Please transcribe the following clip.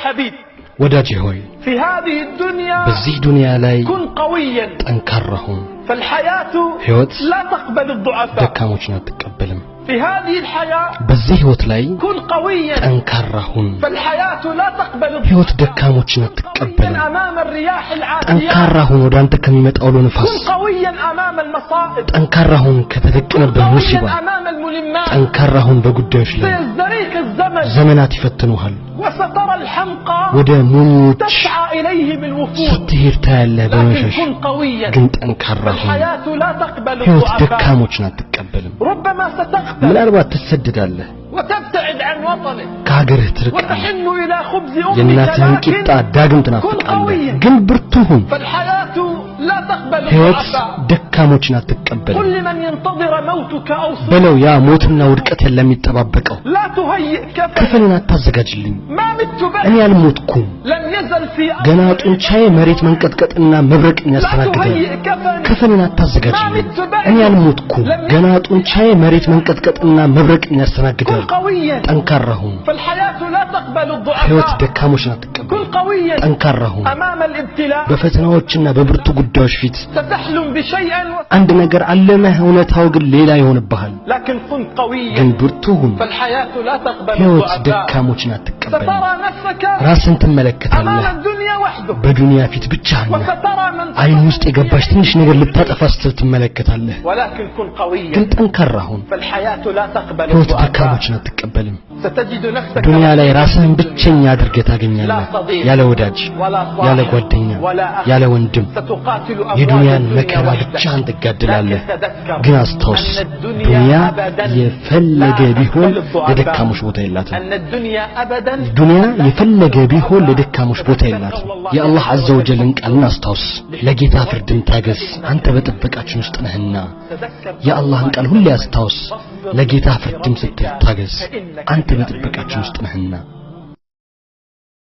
حبيب ወዳጄ ሆይ في هذه الدنيا በዚህ ዱንያ ላይ كن قويا ጠንካራ ሁን فالحياة ሕይወት لا تقبل الضعفاء ደካሞችን አትቀበልም في هذه الحياة በዚህ ሕይወት ላይ كن قويا ጠንካራ ሁን فالحياة لا تقبل ሕይወት الضعفاء ደካሞችን قويا አትቀበልም أمام الرياح العاتية ጠንካራ ሁን ወደ አንተ ከሚመጣው ንፋስ كن قويا أمام المصائب ጠንካራ ሁን ከተደቀነብህ ሙሲባ قويا أمام الملمات ጠንካራ ሁን በጉዳዮች ላይ سيزدريك الزمن ዘመናት ይፈትኑሃል وسترى الحمقى ወደ ሙኞች تسعى إليه بالوفود ስትሄድ ታያለህ لكن በመሸሽ كن قويا ግን ጠንካራ ሁን فالحياة لا تقبل ሕይወት الضعفاء ደካሞችን አትቀበልም ربما ستغفل ምናልባት ትሰደዳለህ وتبتعد عن وطنك ከሀገርህ ትርቃለህ وتحن إلى خبز أمك የእናትህን ቂጣ لكن ዳግም ትናፍቃለህ ግን ብርቱ ሁን فالحياة لا تقبل ሕይወት الضعفاء ደካሞችን አትቀበልም كل من ينتظر موتك أو በለው ያ ሞትና ውድቀት ለሚጠባበቀው لا تهيئ كفن ከፈንን አታዘጋጅልኝ ما مت እኔ به አልሞትኩም لم يزل في ገና ጡንቻዬ መሬት መንቀጥቀጥና መብረቅን لا ያስተናግዳል تهيئ كفن ከፈንን አታዘጋጅልኝ እኔ አልሞትኩም ገና ጡንቻዬ መሬት መንቀጥቀጥና መብረቅን كن ያስተናግዳል قويا ጠንካራ ሁን فالحياة لا تقبل ሕይወት الضعفاء ደካሞችን አትቀበል كن قويا ጠንካራ ሁን أمام الابتلاء በፈተናዎችና በብርቱ ጉዳዮች ፊት ستحلم بشيء አንድ ነገር አለመህ እውነታው ግን ሌላ ይሆንብሃል لكن كن قويا ግን ብርቱ ሁን فالحياة لا تقبل ሕይወት الضعفاء ደካሞችን አትቀበል سترى نفسك ራስን أمام ትመለከታለህ الدنيا وحدك በዱንያ ፊት ብቻህን ነህ وسترى من አይን ውስጥ የገባች ትንሽ ነገር ልታጠፋ ስትል ትመለከታለህ ولكن كن قويا ግን ጠንካራ ሁን فالحياة لا تقبل ሕይወት الضعفاء ደካሞችን አትቀበልም ستجد نفسك ዱንያ ላይ ራስህን ብቸኛ አድርገህ ታገኛለህ ያለ ወዳጅ ያለ ጓደኛ ያለ ወንድም ستقاتل أمواج የዱንያን الدنيا መከራ وحدك ብቻህን ትጋደላለህ لكن تذكر ግን አስታውስ أن ዱንያ الدنيا أبدا የፈለገ لا ቢሆን تقبل الضعفاء ለደካሞች ቦታ የላትም أن الدنيا أبدا ዱንያ የፈለገ ቢሆን ለደካሞች ቦታ የላትም የአላህ عز وجل ቃልን አስታውስ ለጌታ ፍርድን ታገስ አንተ በጥበቃችን ውስጥ ነህና የአላህን ቃል ሁሌ አስታውስ ለጌታ ፍርድም ስትል ታገስ አንተ በጥበቃችን ውስጥ ነህና